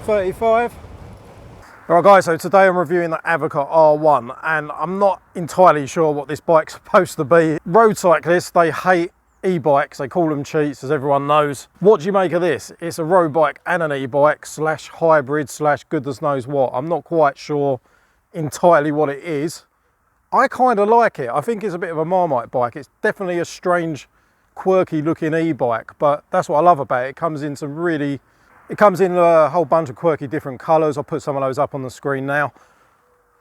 35. Alright guys, so today I'm reviewing the AVAKA R1 and I'm not entirely sure what this bike's supposed to be. Road cyclists, they hate e-bikes, they call them cheats as everyone knows. What do you make of this? It's a road bike and an e-bike slash hybrid slash goodness knows what. I'm not quite sure entirely what it is. I kind of like it. I think it's a bit of a Marmite bike. It's definitely a strange, quirky looking e-bike, but that's what I love about it. It comes in a whole bunch of quirky different colours. I'll put some of those up on the screen now.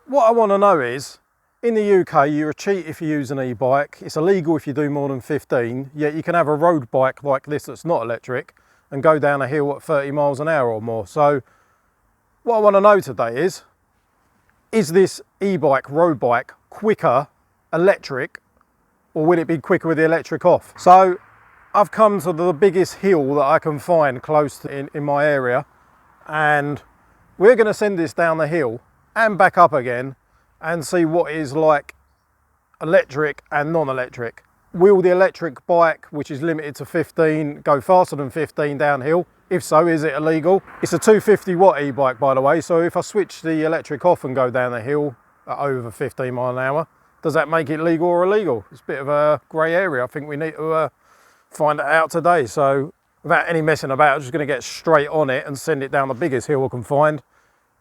What I want to know is, in the UK, you're a cheat if you use an e-bike. It's illegal if you do more than 15, yet you can have a road bike like this that's not electric and go down a hill at 30 miles an hour or more. So what I want to know today is this e-bike, road bike, quicker electric, or will it be quicker with the electric off? So I've come to the biggest hill that I can find close to in my area, and we're going to send this down the hill and back up again and see what is like electric and non-electric. Will the electric bike, which is limited to 15, go faster than 15 downhill? If so, is it illegal? It's a 250 watt e-bike, by the way, so if I switch the electric off and go down the hill at over 15 mile an hour, does that make it legal or illegal? It's a bit of a grey area. I think we need to find it out today. So without any messing about, I'm just going to get straight on it and send it down the biggest hill I can find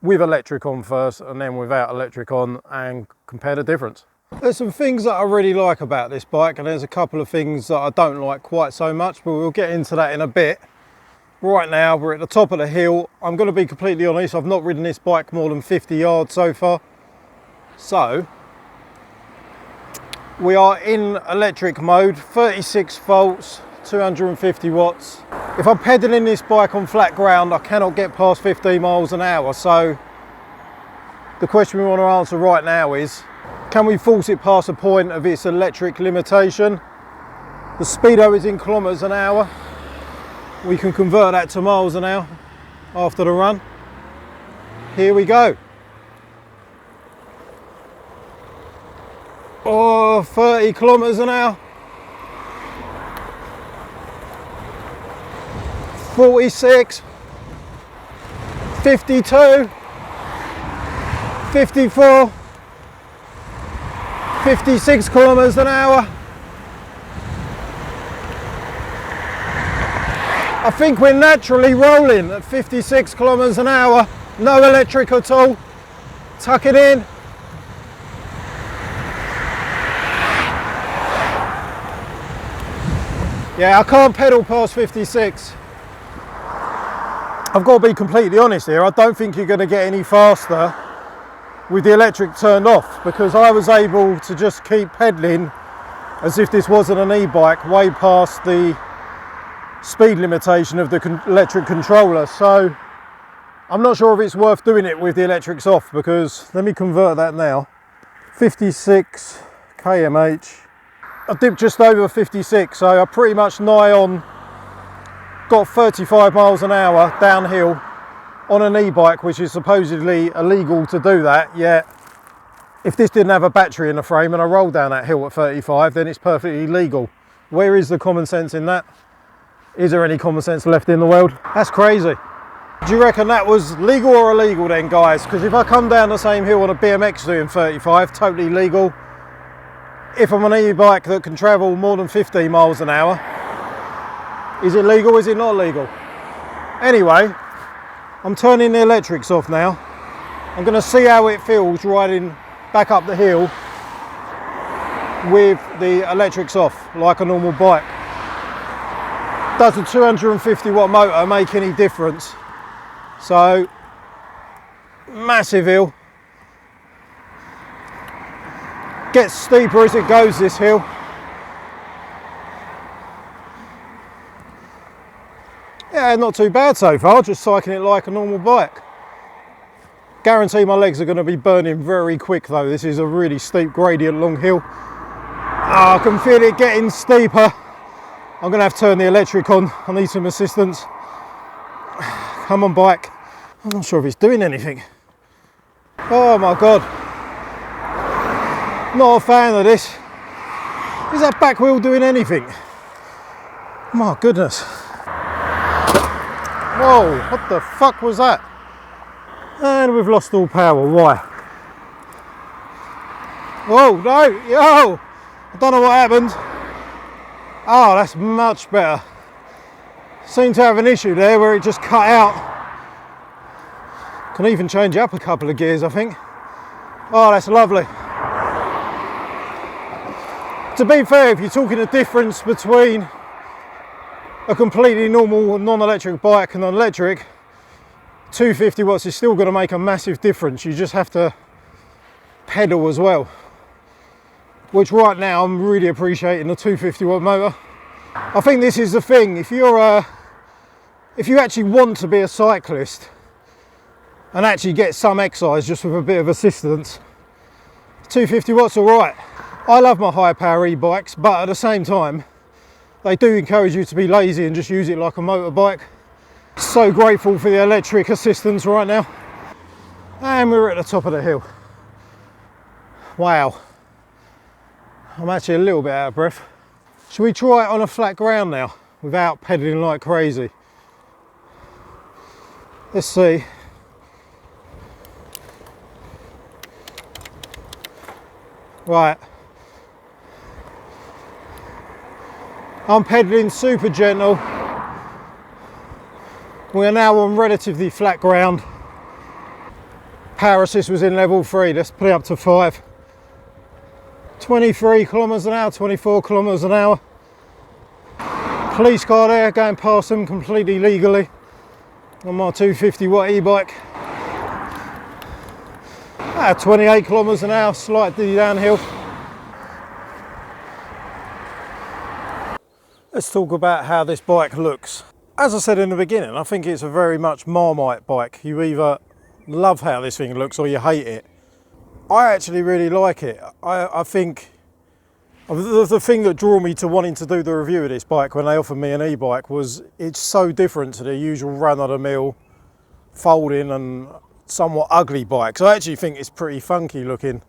with electric on first and then without electric on and compare the difference. There's some things that I really like about this bike and there's a couple of things that I don't like quite so much, but we'll get into that in a bit. Right now we're at the top of the hill. I'm going to be completely honest, I've not ridden this bike more than 50 yards so far. So we are in electric mode, 36 volts, 250 watts. If I'm pedaling this bike on flat ground, I cannot get past 15 miles an hour. So the question we want to answer right now is, can we force it past the point of its electric limitation? The speedo is in kilometers an hour. We can convert that to miles an hour after the run. Here we go. Oh, 30 kilometers an hour. 46, 52, 54, 56 kilometers an hour. I think we're naturally rolling at 56 kilometers an hour. No electric at all. Tuck it in. Yeah, I can't pedal past 56. I've got to be completely honest here, I don't think you're going to get any faster with the electric turned off, because I was able to just keep pedaling as if this wasn't an e-bike way past the speed limitation of the electric controller. So I'm not sure if it's worth doing it with the electrics off, because let me convert that now. 56 kmh. I dipped just over 56, so I pretty much nigh on, got 35 miles an hour downhill on an e-bike, which is supposedly illegal to do that. Yet if this didn't have a battery in the frame and I rolled down that hill at 35, then it's perfectly legal. Where is the common sense in that? Is there any common sense left in the world? That's crazy. Do you reckon that was legal or illegal then, guys? Because if I come down the same hill on a BMX doing 35, totally legal. If I'm an e-bike that can travel more than 15 miles an hour, is it legal, is it not legal? Anyway, I'm turning the electrics off now. I'm going to see how it feels riding back up the hill with the electrics off, like a normal bike. Does the 250 watt motor make any difference? So, massive hill. Gets steeper as it goes, this hill. Yeah, not too bad so far, just cycling it like a normal bike. Guarantee my legs are going to be burning very quick though. This is a really steep gradient long hill. I can feel it getting steeper. I'm going to have to turn the electric on. I need some assistance. Come on, bike. I'm not sure if it's doing anything. Oh my God. Not a fan of this. Is that back wheel doing anything? My goodness. Whoa, what the fuck was that? And we've lost all power. Why? Whoa, no, yo! I don't know what happened. Oh, that's much better. Seemed to have an issue there where it just cut out. Can even change up a couple of gears, I think. Oh, that's lovely. To be fair, if you're talking a difference between a completely normal non-electric bike and an electric, 250 watts is still going to make a massive difference. You just have to pedal as well, which right now I'm really appreciating the 250 watt motor. I think this is the thing, if you actually want to be a cyclist and actually get some exercise just with a bit of assistance, 250 watts all right. I love my high power e-bikes, but at the same time they do encourage you to be lazy and just use it like a motorbike. So grateful for the electric assistance right now. And we're at the top of the hill. Wow, I'm actually a little bit out of breath. Should we try it on a flat ground now without pedaling like crazy? Let's see. Right, I'm pedaling super gentle. We are now on relatively flat ground. Power assist was in level 3, let's put it up to 5. 23 kilometers an hour, 24 kilometers an hour. Police car there going past them completely legally on my 250 watt e-bike. 28 kilometers an hour, slightly downhill. Let's talk about how this bike looks. As I said in the beginning, I think it's a very much Marmite bike. You either love how this thing looks or you hate it. I actually really like it. I think the thing that drew me to wanting to do the review of this bike when they offered me an e-bike was it's so different to the usual run-of-the-mill folding and somewhat ugly bikes. I actually think it's pretty funky looking.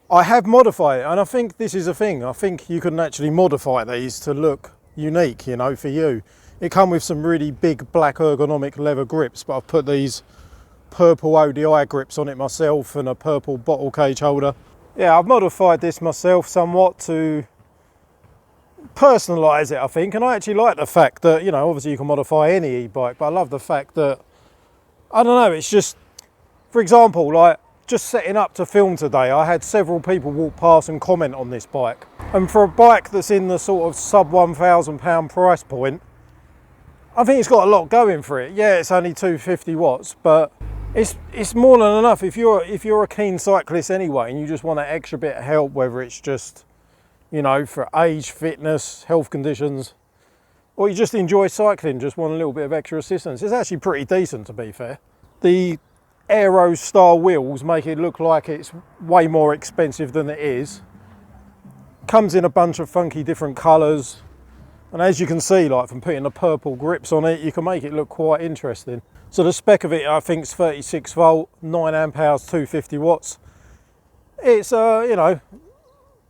I have modified it, and I think this is a thing. I think you can actually modify these to look unique, you know, for you. It comes with some really big black ergonomic leather grips, but I've put these purple ODI grips on it myself and a purple bottle cage holder. Yeah, I've modified this myself somewhat to personalise it, I think, and I actually like the fact that, you know, obviously you can modify any e-bike, but I love the fact that, I don't know, it's just, for example, like just setting up to film today, I had several people walk past and comment on this bike. And for a bike that's in the sort of sub £1,000 price point, I think it's got a lot going for it. Yeah, it's only 250 watts, but it's more than enough if you're a keen cyclist anyway and you just want that extra bit of help, whether it's just, you know, for age, fitness, health conditions, or you just enjoy cycling, just want a little bit of extra assistance. It's actually pretty decent, to be fair. The aero style wheels make it look like it's way more expensive than it is. Comes in a bunch of funky different colours, and as you can see, like from putting the purple grips on it, you can make it look quite interesting. So the spec of it, I think, is 36 volt, 9 amp hours, 250 watts. It's you know,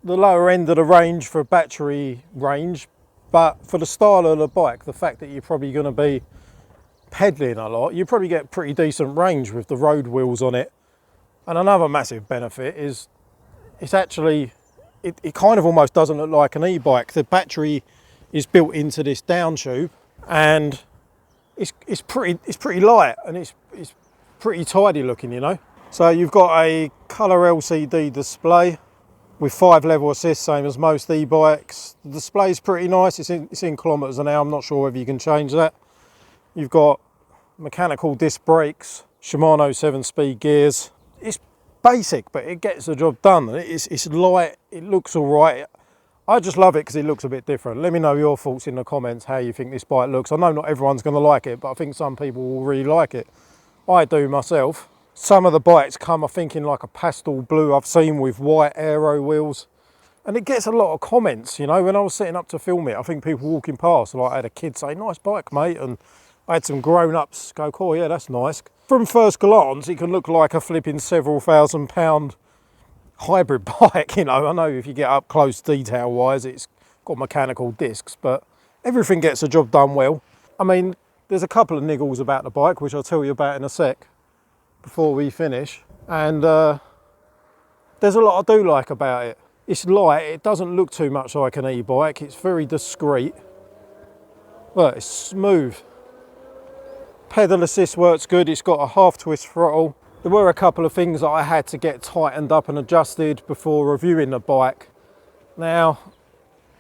the lower end of the range for battery range, but for the style of the bike, the fact that you're probably going to be pedaling a lot, you probably get pretty decent range with the road wheels on it. And another massive benefit is it's actually, it kind of almost doesn't look like an e-bike. The battery is built into this down tube, and it's pretty light, and it's pretty tidy looking, you know. So you've got a colour LCD display with 5 level assist, same as most e-bikes. The display's pretty nice. It's in kilometres an hour. I'm not sure whether you can change that. You've got mechanical disc brakes, Shimano 7-speed gears. It's basic, but it gets the job done. It's light, it looks all right. I just love it because it looks a bit different. Let me know your thoughts in the comments, how you think this bike looks. I know not everyone's going to like it, but I think some people will really like it. I do myself. Some of the bikes come, I think, in like a pastel blue I've seen with white aero wheels. And it gets a lot of comments, you know. When I was setting up to film it, I think people walking past, like I had a kid say, "Nice bike, mate," and I had some grown-ups go, "Cool, yeah, that's nice." From first glance, it can look like a flipping several £1,000 hybrid bike, you know. I know if you get up close detail-wise, it's got mechanical discs, but everything gets the job done well. I mean, there's a couple of niggles about the bike, which I'll tell you about in a sec. before we finish. And there's a lot I do like about it. It's light, it doesn't look too much like an e-bike, it's very discreet. Look, it's smooth. Pedal assist works good, it's got a half twist throttle. There were a couple of things that I had to get tightened up and adjusted before reviewing the bike. Now,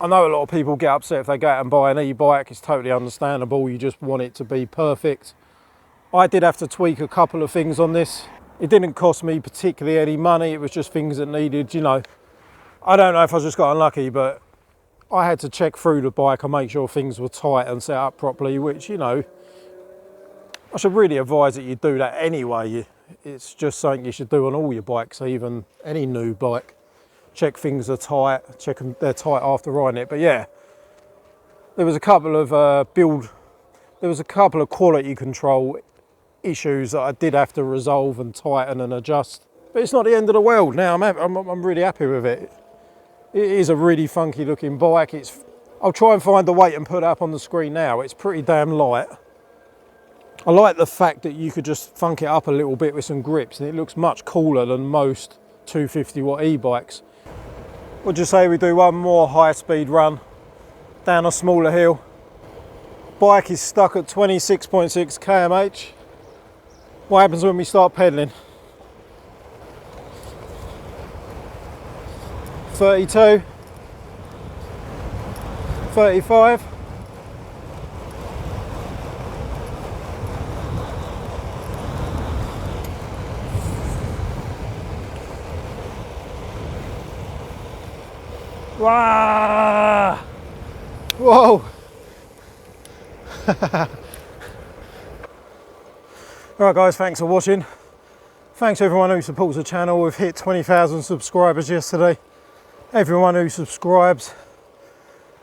I know a lot of people get upset if they go out and buy an e-bike, it's totally understandable, you just want it to be perfect. I did have to tweak a couple of things on this. It didn't cost me particularly any money, it was just things that needed, you know, I don't know if I just got unlucky, but I had to check through the bike and make sure things were tight and set up properly, which, you know, I should really advise that you do that anyway. It's just something you should do on all your bikes, even any new bike. Check things are tight, check them, they're tight after riding it. But yeah, there was a couple of quality control issues that I did have to resolve and tighten and adjust. But it's not the end of the world now. I'm really happy with it. It is a really funky looking bike. I'll try and find the weight and put it up on the screen now. It's pretty damn light. I like the fact that you could just funk it up a little bit with some grips and it looks much cooler than most 250 watt e-bikes. Would you say we do one more high speed run down a smaller hill? Bike is stuck at 26.6 km/h. What happens when we start pedaling? 32, 35. Wow! Whoa! Alright guys, thanks for watching. Thanks to everyone who supports the channel. We've hit 20,000 subscribers yesterday. Everyone who subscribes,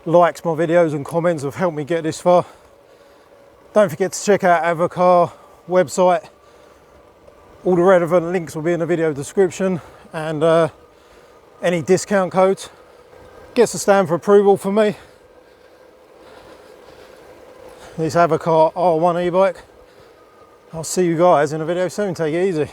likes my videos and comments have helped me get this far. Don't forget to check out AVAKA website. All the relevant links will be in the video description, and any discount codes. Gets a stamp for approval for me. This AVAKA R1 e-bike. I'll see you guys in a video soon. Take it easy.